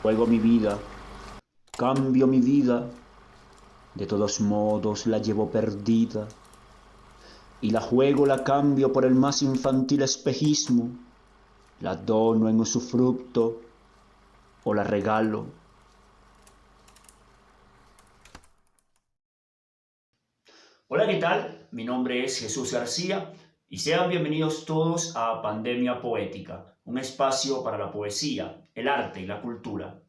Juego mi vida, cambio mi vida, de todos modos la llevo perdida, y la juego, la cambio por el más infantil espejismo, la dono en usufructo o la regalo. Hola, ¿qué tal? Mi nombre es Jesús García y sean bienvenidos todos a Pandemia Poética, un espacio para la poesía, el arte y la cultura.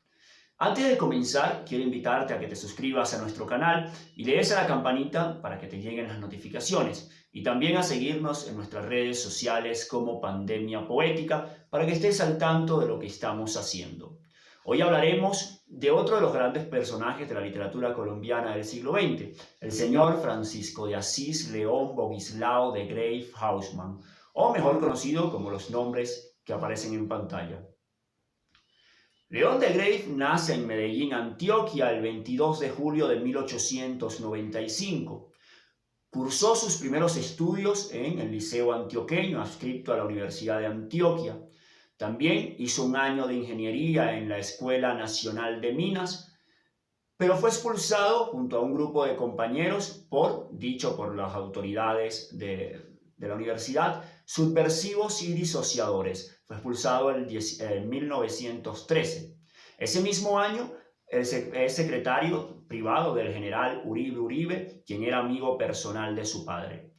Antes de comenzar, quiero invitarte a que te suscribas a nuestro canal y le des a la campanita para que te lleguen las notificaciones y también a seguirnos en nuestras redes sociales como Pandemia Poética para que estés al tanto de lo que estamos haciendo. Hoy hablaremos de otro de los grandes personajes de la literatura colombiana del siglo XX, el señor Francisco de Asís León Bogislao de Greiff Hausmann, o mejor conocido como los nombres que aparecen en pantalla. León de Greiff nace en Medellín, Antioquia, el 22 de julio de 1895. Cursó sus primeros estudios en el Liceo Antioqueño, adscrito a la Universidad de Antioquia. También hizo un año de ingeniería en la Escuela Nacional de Minas, pero fue expulsado junto a un grupo de compañeros dicho por las autoridades de la universidad, subversivos y disociadores. Fue expulsado en 1913. Ese mismo año es secretario privado del general Uribe Uribe, quien era amigo personal de su padre.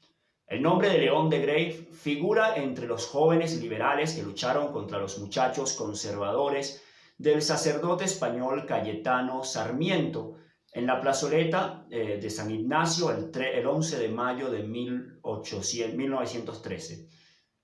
El nombre de León de Greiff figura entre los jóvenes liberales que lucharon contra los muchachos conservadores del sacerdote español Cayetano Sarmiento en la plazoleta de San Ignacio el 11 de mayo de 1913.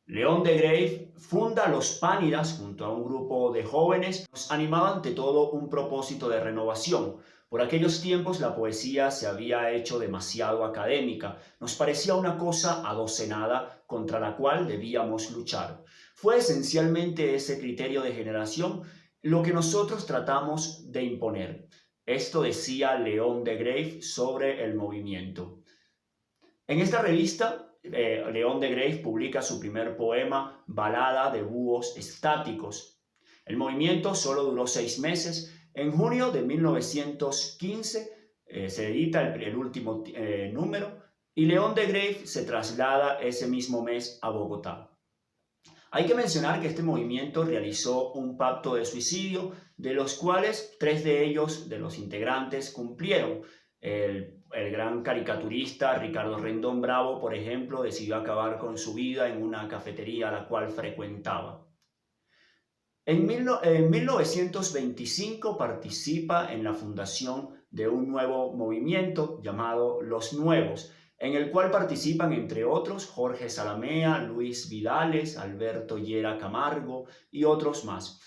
León de Greiff funda los Pánidas junto a un grupo de jóvenes que animaba ante todo un propósito de renovación. Por aquellos tiempos la poesía se había hecho demasiado académica, nos parecía una cosa adocenada contra la cual debíamos luchar. Fue esencialmente ese criterio de generación lo que nosotros tratamos de imponer. Esto decía León de Greiff sobre el movimiento. En esta revista, León de Greiff publica su primer poema, Balada de Búhos Estáticos. El movimiento solo duró 6 meses. En junio de 1915 se edita el último número y León de Greiff se traslada ese mismo mes a Bogotá. Hay que mencionar que este movimiento realizó un pacto de suicidio, de los cuales 3 de ellos, de los integrantes, cumplieron. El gran caricaturista Ricardo Rendón Bravo, por ejemplo, decidió acabar con su vida en una cafetería a la cual frecuentaba. En 1925 participa en la fundación de un nuevo movimiento llamado Los Nuevos, en el cual participan, entre otros, Jorge Salamea, Luis Vidales, Alberto Llera Camargo y otros más.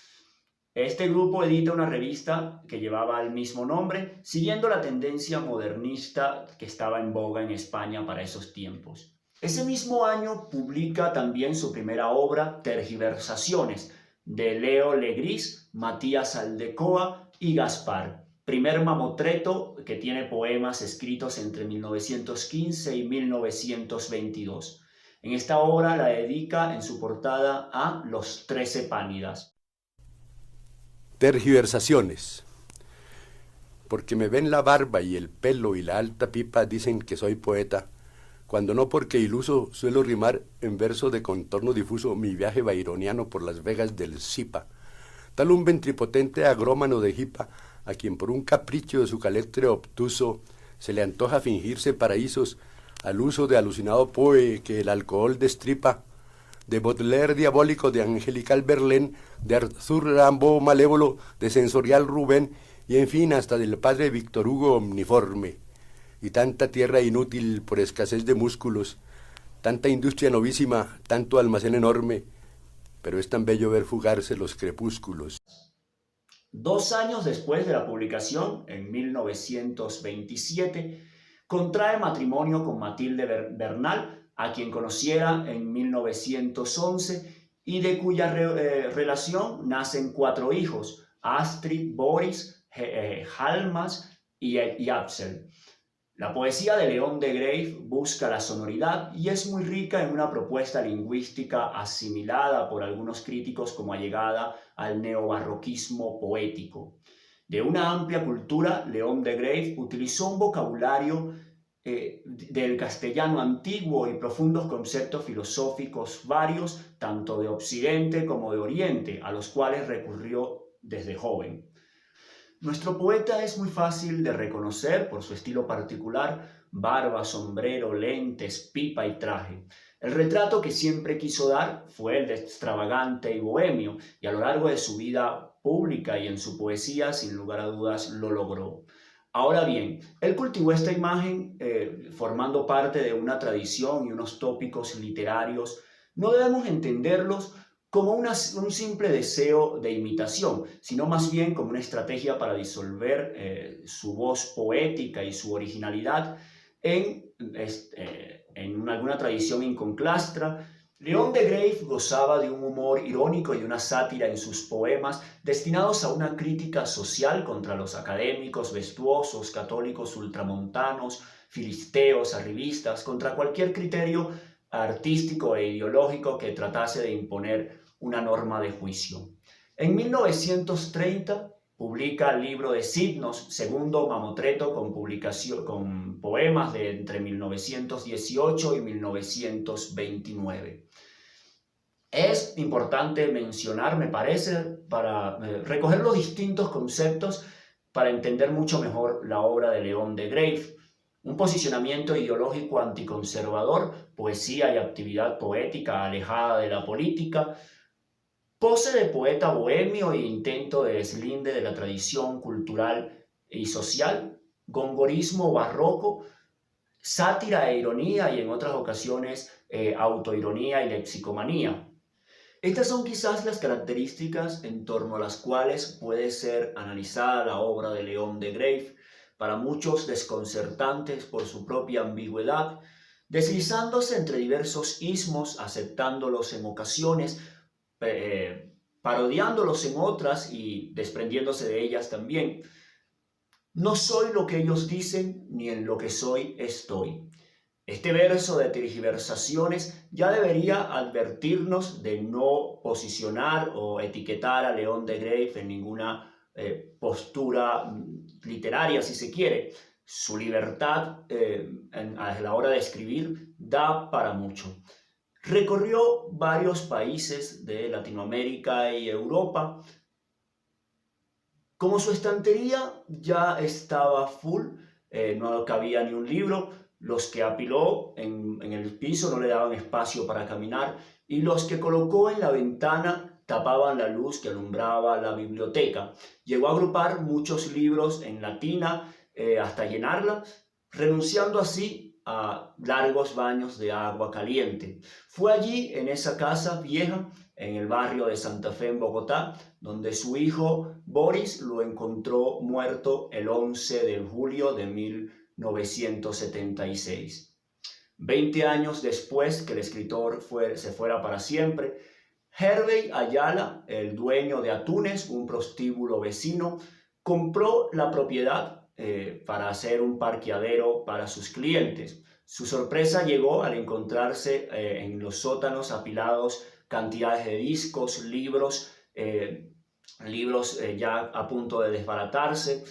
Este grupo edita una revista que llevaba el mismo nombre, siguiendo la tendencia modernista que estaba en boga en España para esos tiempos. Ese mismo año publica también su primera obra, Tergiversaciones, de Leo Legris, Matías Aldecoa y Gaspar, primer mamotreto que tiene poemas escritos entre 1915 y 1922. En esta obra la dedica en su portada a los 13 Pánidas. Tergiversaciones. Porque me ven la barba y el pelo y la alta pipa dicen que soy poeta, cuando no, porque iluso suelo rimar en verso de contorno difuso mi viaje baironiano por las vegas del Zipa, tal un ventripotente agrómano de jipa, a quien por un capricho de su caléctere obtuso se le antoja fingirse paraísos al uso de alucinado poe que el alcohol destripa, de Baudelaire diabólico, de angelical Verlaine, de Arthur Rimbaud malévolo, de sensorial Rubén, y en fin hasta del padre Víctor Hugo omniforme. Y tanta tierra inútil por escasez de músculos, tanta industria novísima, tanto almacén enorme, pero es tan bello ver fugarse los crepúsculos. 2 años después de la publicación, en 1927, contrae matrimonio con Matilde Bernal, a quien conociera en 1911 y de cuya relación nacen 4 hijos, Astrid, Boris, Halmas y Axel. La poesía de León de Greiff busca la sonoridad y es muy rica en una propuesta lingüística asimilada por algunos críticos como allegada al neobarroquismo poético. De una amplia cultura, León de Greiff utilizó un vocabulario del castellano antiguo y profundos conceptos filosóficos varios, tanto de Occidente como de Oriente, a los cuales recurrió desde joven. Nuestro poeta es muy fácil de reconocer por su estilo particular: barba, sombrero, lentes, pipa y traje. El retrato que siempre quiso dar fue el de extravagante y bohemio, y a lo largo de su vida pública y en su poesía, sin lugar a dudas, lo logró. Ahora bien, él cultivó esta imagen formando parte de una tradición y unos tópicos literarios. No debemos entenderlos como un simple deseo de imitación, sino más bien como una estrategia para disolver su voz poética y su originalidad en alguna tradición inconclastra. León de Greiff gozaba de un humor irónico y una sátira en sus poemas destinados a una crítica social contra los académicos vestuosos, católicos ultramontanos, filisteos, arribistas, contra cualquier criterio artístico e ideológico que tratase de imponer una norma de juicio. En 1930 publica el libro de Signos, segundo mamotreto con poemas de entre 1918 y 1929. Es importante mencionar, me parece, para recoger los distintos conceptos para entender mucho mejor la obra de León de Greiff. Un posicionamiento ideológico anticonservador, poesía y actividad poética alejada de la política, pose de poeta bohemio e intento de deslinde de la tradición cultural y social, gongorismo barroco, sátira e ironía y en otras ocasiones autoironía y lexicomanía. Estas son quizás las características en torno a las cuales puede ser analizada la obra de León de Greiff, para muchos desconcertantes por su propia ambigüedad, deslizándose entre diversos ismos, aceptándolos en ocasiones, parodiándolos en otras y desprendiéndose de ellas también. No soy lo que ellos dicen, ni en lo que soy estoy. Este verso de tergiversaciones ya debería advertirnos de no posicionar o etiquetar a León de Greiff en ninguna postura literaria, si se quiere. Su libertad a la hora de escribir da para mucho. Recorrió varios países de Latinoamérica y Europa. Como su estantería ya estaba full, no cabía ni un libro, los que apiló en el piso no le daban espacio para caminar y los que colocó en la ventana tapaban la luz que alumbraba la biblioteca. Llegó a agrupar muchos libros en latina hasta llenarla, renunciando así a largos baños de agua caliente. Fue allí, en esa casa vieja, en el barrio de Santa Fe, en Bogotá, donde su hijo Boris lo encontró muerto el 11 de julio de 1976. 20 años después que el escritor se fuera para siempre, Hervey Ayala, el dueño de Atunes, un prostíbulo vecino, compró la propiedad para hacer un parqueadero para sus clientes. Su sorpresa llegó al encontrarse en los sótanos apilados cantidades de discos, libros ya a punto de desbaratarse,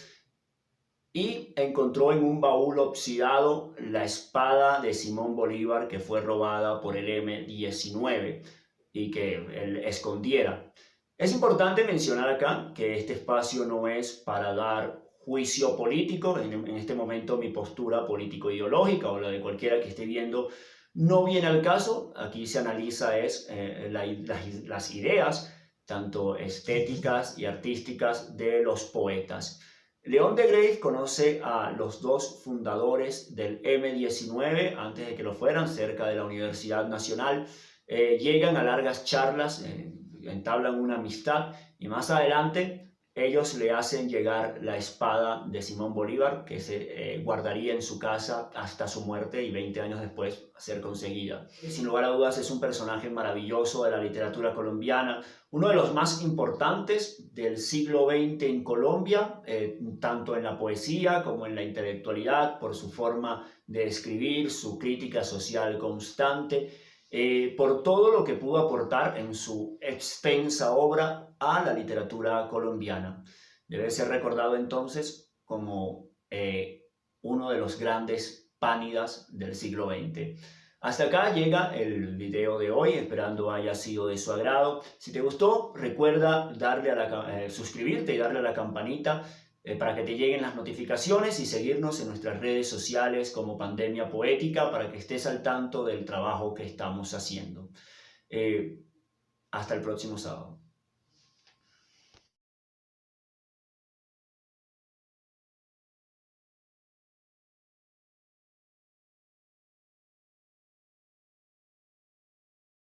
y encontró en un baúl oxidado la espada de Simón Bolívar que fue robada por el M-19 y que él escondiera. Es importante mencionar acá que este espacio no es para dar juicio político. En este momento mi postura político-ideológica o la de cualquiera que esté viendo no viene al caso. Aquí se analiza las ideas, tanto estéticas y artísticas, de los poetas. León de Greiff conoce a los dos fundadores del M-19 antes de que lo fueran, cerca de la Universidad Nacional. Llegan a largas charlas, entablan una amistad y más adelante ellos le hacen llegar la espada de Simón Bolívar, que se guardaría en su casa hasta su muerte y 20 años después ser conseguida. Sin lugar a dudas es un personaje maravilloso de la literatura colombiana, uno de los más importantes del siglo XX en Colombia, tanto en la poesía como en la intelectualidad, por su forma de escribir, su crítica social constante, por todo lo que pudo aportar en su extensa obra a la literatura colombiana. Debe ser recordado entonces como uno de los grandes pánidas del siglo XX. Hasta acá llega el video de hoy, esperando haya sido de su agrado. Si te gustó, recuerda suscribirte y darle a la campanita para que te lleguen las notificaciones y seguirnos en nuestras redes sociales como Pandemia Poética para que estés al tanto del trabajo que estamos haciendo. Hasta el próximo sábado.